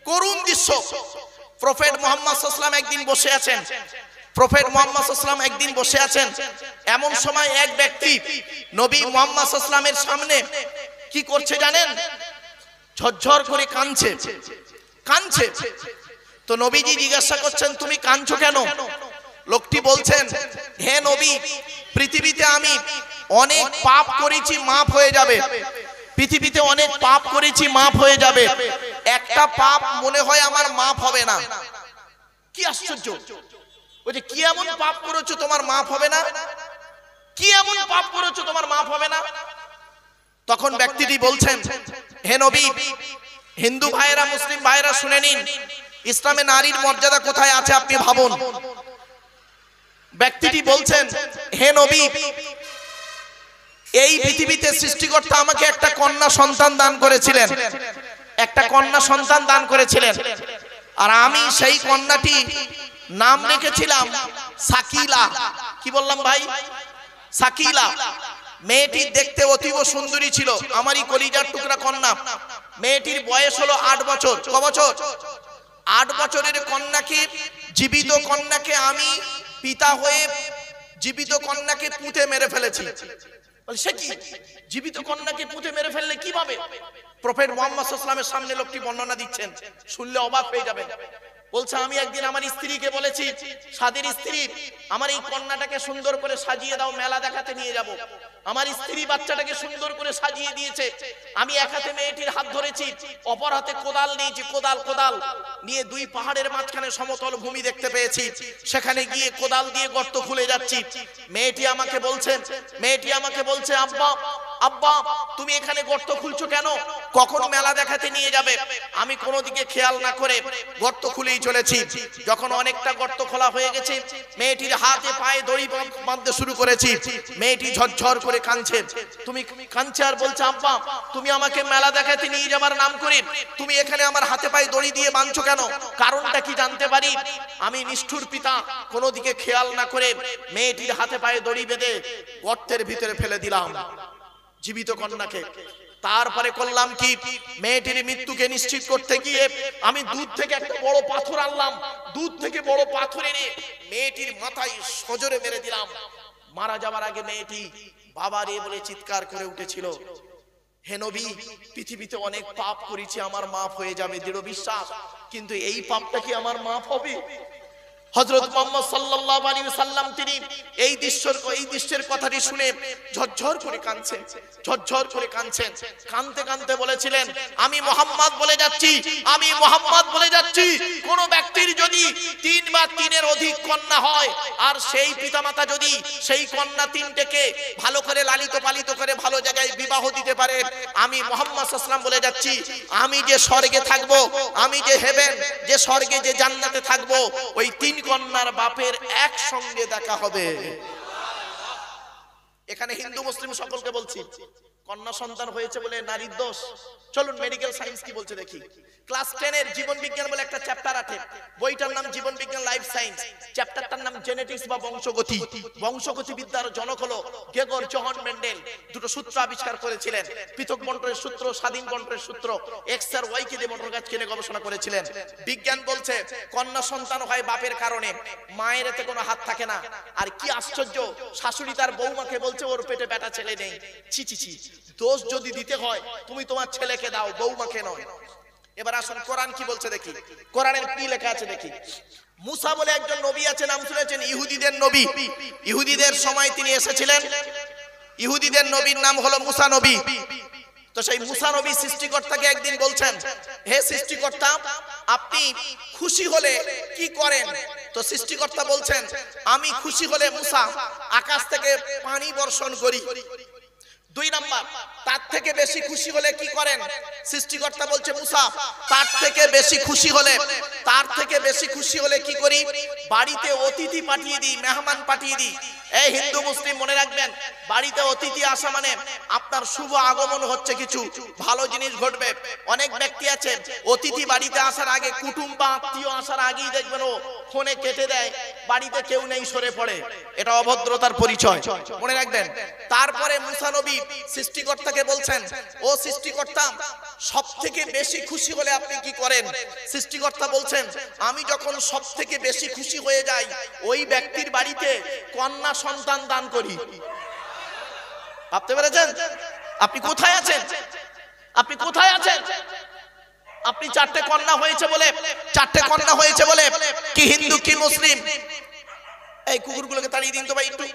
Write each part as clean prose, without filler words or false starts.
করুণ দৃশ্য। প্রফেট মুহাম্মদ সাল্লাল্লাহু আলাইহি ওয়াসাল্লাম একদিন বসে আছেন, প্রফেট মুহাম্মদ সাল্লাল্লাহু আলাইহি ওয়াসাল্লাম একদিন বসে আছেন। এমন সময় এক ব্যক্তি নবী মুহাম্মদ সাল্লাল্লাহু আলাইহি ওয়াসাল্লামের সামনে কি করছে জানেন? ঝরঝর করে কাঁদছে, কাঁদছে। তো নবীজি জিজ্ঞাসা করছেন, তুমি কাঁদছো কেন? লোকটি বলছেন, হে নবী, পৃথিবীতে আমি অনেক পাপ করেছি, মাফ হয়ে যাবে। পৃথিবীতে অনেক পাপ করেছি, মাফ হয়ে যাবে। একটা পাপ মনে হয় আমার মাফ হবে না। কি আশ্চর্য! বলছে, কি এমন পাপ করেছো তোমার মাফ হবে না? কি এমন পাপ করেছো তোমার মাফ হবে না? তখন ব্যক্তিটি বলছেন, হে নবী, হিন্দু ভাইরা, মুসলিম ভাইরা শুনে নিন, ইসলামে নারীর মর্যাদা কোথায় আছে আপনি ভাবুন। ব্যক্তিটি বলছেন, হে নবী, এই পৃথিবীতে সৃষ্টিকর্তা আমাকে একটা কন্যা সন্তান দান করেছিলেন, একটা কন্যা সন্তান দান করেছিলেন। আর আমি সেই কন্যাটি নাম রেখেছিলাম সাকিলা। কি বললাম ভাই? সাকিলা। মেয়েটি দেখতে অতীব সুন্দরী ছিল, আমারই কলিজার টুকরা কন্যা। মেয়েটির বয়স হলো 8 বছর। ক বছর? 8 বছরের কন্যাকে, জীবিত কন্যাকে আমি পিতা হয়ে জীবিত কন্যাকে পুঁতে মেরে ফেলেছি। সে কি? জীবিত কন্যাকে পুঁতে মেরে ফেললে কিভাবে? প্রফেট মুহাম্মদ সাল্লাল্লাহু আলাইহি ওয়াসাল্লামের সামনে লোকটি বর্ণনা দিচ্ছেন, শুনলে অবাক হয়ে যাবেন। বলছে, আমি একদিন আমার স্ত্রীকে বলেছি, সাদের স্ত্রী, আমার এই কন্যাটাকে সুন্দর করে সাজিয়ে দাও, মেলা দেখাতে নিয়ে যাব। আমার স্ত্রী বাচ্চাটাকে সুন্দর করে সাজিয়ে দিয়েছে। আমি এক হাতে মেয়েটির হাত ধরেছি, অপর হাতে কোদাল নিয়েছি, কোদাল নিয়ে 2 পাহাড়ের মাঝখানে সমতল ভূমি দেখতে পেয়েছি। সেখানে গিয়ে কোদাল দিয়ে গর্ত খুলে যাচ্ছি। মেয়েটি আমাকে বলছে, আব্বা আব্বা, তুমি এখানে গর্ত খুলছো কেন? কখন মেলা দেখাতে নিয়ে যাবে? আমি কোনো দিকে খেয়াল না করে গর্ত খুলেই চলেছি। যখন অনেকটা গর্ত খোলা হয়ে গেছে, মেয়েটির হাতে পায়ে দড়ি বাঁধতে শুরু করেছি। মেয়েটি ঝরঝর করে কাঁদছে। তুমি কাঁদছে আর বলছে, আব্বা, তুমি আমাকে মেলা দেখাতে নিয়ে যাবার নাম করে তুমি এখানে আমার হাতে পায়ে দড়ি দিয়ে বাঁধছো কেন? কারণটা কি জানতে পারি? আমি নিষ্ঠুর পিতা কোনো দিকে খেয়াল না করে মেয়েটির হাতে পায়ে দড়ি বেঁধে গর্তের ভিতরে ফেলে দিলাম জীবিত কন্যাকে। তারপরে করলাম কি, মেয়েটির মৃত্যুকে নিশ্চিত করতে গিয়ে আমি দুধ থেকে একটা বড় পাথর আনলাম। দুধ থেকে বড় পাথর এনে মেয়েটির মাথায় সজোরে মেরে দিলাম। মারা যাওয়ার আগে মেয়েটি বাবা রে বলে চিৎকার করে উঠেছিল, হে নবী, পৃথিবীতে অনেক পাপ করেছি, আমার মাফ হয়ে যাবে, দৃঢ় বিশ্বাস। কিন্তু এই পাপটা কি আমার মাফ হবে? হযরত মুহাম্মদ সাল্লাল্লাহু আলাইহি ওয়াসাল্লাম তিনি এই দৃশ্যের কথাটি শুনে ঝরঝর করে কাঁদছেন, ঝরঝর করে কাঁদছেন। কাঁদতে কাঁদতে বলেছিলেন, আমি মুহাম্মদ বলে যাচ্ছি, কোন ব্যক্তির যদি 3 বা 3-এর অধিক কন্যা হয়, আর সেই পিতামাতা যদি সেই কন্যা 3টেকে ভালো করে লালিত পালিত করে ভালো জায়গায় বিবাহ দিতে পারে, আমি মুহাম্মদ সাল্লাল্লাহু আলাইহি ওয়াসাল্লাম বলে যাচ্ছি, আমি যে স্বর্গে থাকবো, আমি যে হেভেন, যে স্বর্গে, যে জান্নাতে থাকবো, ওই 3 কন্যার বাপের একসঙ্গে দেখা হবে। এখানে হিন্দু মুসলিম সকলকে বলছি, কন্যা সন্তান হয়েছে বলে নারীর দোষ? চলুন মেডিকেল সায়েন্স কি বলছে দেখি। ক্লাস 10-এর জীবন বিজ্ঞান বলে একটা চ্যাপ্টার আছে, বইটার নাম জীবন বিজ্ঞান লাইফ সায়েন্স, চ্যাপ্টারটার নাম জেনেটিক্স বা বংশগতি। বংশগতি বিদ্যার জনক হলো গেগর জোহান মেন্ডেল। 2টো সূত্র আবিষ্কার করেছিলেন, পৃথক বন্টনের সূত্র, স্বাধীন বন্টনের সূত্র। এক্স আর ওয়াই কে দিয়ে মোটর গাছ কিনে গবেষণা করেছিলেন। বিজ্ঞান বলছে কন্যা সন্তান হয় বাপের কারণে, মায়ের এতে কোনো হাত থাকে না। আর কি আশ্চর্য, শাশুড়ি তার বৌমাকে বলছে ওর পেটে বেটা ছেলে নেই। ছি ছি ছি, দোষ যদি দিতে হয় তুমি তোমার ছেলেকে দাও, বৌমাকে নয়। এবার আসুন কোরআন কি বলছে দেখি, কোরআনের কি লেখা আছে দেখি। মুসা বলে একজন নবী আছে, নাম শুনেছেন? ইহুদিদের নবী। ইহুদিদের সময় তিনি এসেছিলেন। ইহুদিদের নবীর নাম হলো মুসা নবী। তো সেই মুসা নবী সৃষ্টিকর্তাকে একদিন বলছেন, হে সৃষ্টিকর্তা, আপনি খুশি হলে কি করেন? তো সৃষ্টিকর্তা বলছেন, আমি খুশি হলে মুসা আকাশ থেকে পানি বর্ষণ করি। 2 নাম্বার, তার থেকে বেশি খুশি হলে কি করেন? সৃষ্টিকর্তা বলছে, মুসা, তার থেকে বেশি খুশি হলে কি করি? বাড়িতে অতিথি পাঠিয়ে দিই, মেহমান পাঠিয়ে দিই। এই হিন্দু মুসলিম মনে রাখবেন, বাড়িতে অতিথি আসা মানে আপনার শুভ আগমন হচ্ছে, কিছু ভালো জিনিস ঘটবে। অনেক ব্যক্তি আছে অতিথি বাড়িতে আসার আগে, কুটুম বা আত্মীয় আসার আগেই দেখবেন ও ফোনে কেটে দেয়, বাড়িতে কেউ নেই সরে পড়ে। এটা অভদ্রতার পরিচয়, মনে রাখবেন। তারপরে মুসা নবী সৃষ্টিকর্তাকে বলছেন, ও সৃষ্টিকর্তা, সবথেকে বেশি খুশি হলে আপনি কি করেন? সৃষ্টিকর্তা বলছেন আমি যখন সবথেকে বেশি খুশি হয়ে যাই ওই ব্যক্তির বাড়িতে কন্যা সন্তান দান করি। ভাবতে পেরেছেন? আপনি কোথায় আছেন? আপনি কোথায় আছেন? আপনি চারটে কন্যা হয়েছে বলে কি হিন্দু কি মুসলিম? এই কুকুরগুলোকে তাড়িয়ে দিন তো ভাই একটু।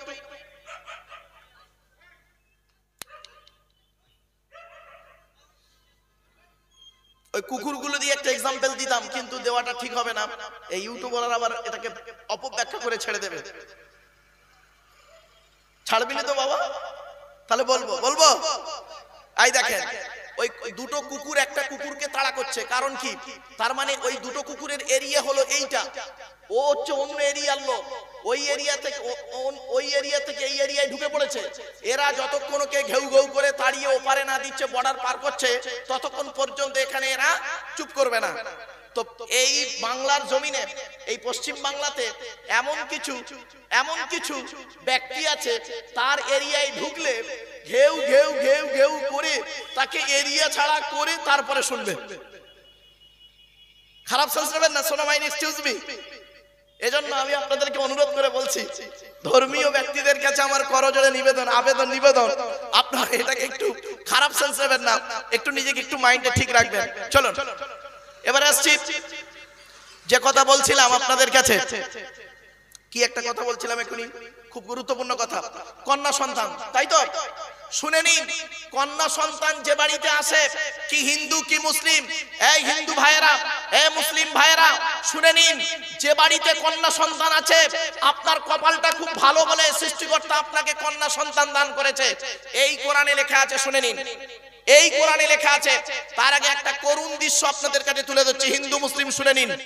ওই কুকুরগুলো দিয়ে একটা এক্সাম্পল দিতাম, কিন্তু দেওয়াটা ঠিক হবে না, এই ইউটিউবার আবার এটাকে অপব্যাখ্যা করে ছেড়ে দেবে। ছাড়বি না তো বাবা? তাহলে বলবো। এই দেখেন, ওই দুটো কুকুর একটা কুকুরকে তাড়া করছে, কারণ কি? তার মানে ওই দুটো কুকুরের এরিয়া হলো এইটা, ও হচ্ছে অন্য এরিয়ার লোক, ওই এরিয়া থেকে এই এরিয়ায় ঢুকে পড়েছে। এরা যতক্ষণ ওকে ঘেউ ঘেউ করে তাড়িয়ে ওপারে না দিচ্ছে, বর্ডার পার করছে, ততক্ষণ পর্যন্ত এখানে এরা চুপ করবে না। তো এই বাংলার জমিনে, এই পশ্চিম বাংলাতে এমন কিছু ব্যক্তি আছে, তার এরিয়ায় ঢুকলে ঘেউ ঘেউ ঘেউ ঘেউ করে তাকে এরিয়া ছাড়া করে তারপরে শুনবে। খারাপ সেন্স নেবেন না, সোনা মাইন, এক্সকিউজ মি। এজন্য আমি আপনাদেরকে অনুরোধ করে বলছি, ধর্মীয় ব্যক্তিদের কাছে আমার করজোড়ে আবেদন, আপনারা এটাকে একটু খারাপ সেন্স নেবেন না, একটু নিজেকে একটু মাইন্ডে ঠিক রাখবেন। চলুন এবার আসছি যে কথা বলছিলাম আপনাদের কাছে। কি একটা কথা বলছিলাম এখনই, খুব গুরুত্বপূর্ণ কথা, কন্যা সন্তান, তাই তো? শুনে নিন, কন্যা সন্তান যে বাড়িতে আসে, কি হিন্দু কি মুসলিম, এই হিন্দু ভাইয়েরা, এই মুসলিম ভাইয়েরা শুনে নিন, যে বাড়িতে কন্যা সন্তান আছে, আপনার কপালটা খুব ভালো বলে সৃষ্টিকর্তা আপনাকে কন্যা সন্তান দান করেছে। এই কোরআনে লেখা আছে, শুনে নিন, এই কোরআনে লেখা আছে। তার আগে একটা করুণ দৃশ্য আপনাদের কাছে তুলে ধরছি, হিন্দু মুসলিম শুনে নিন।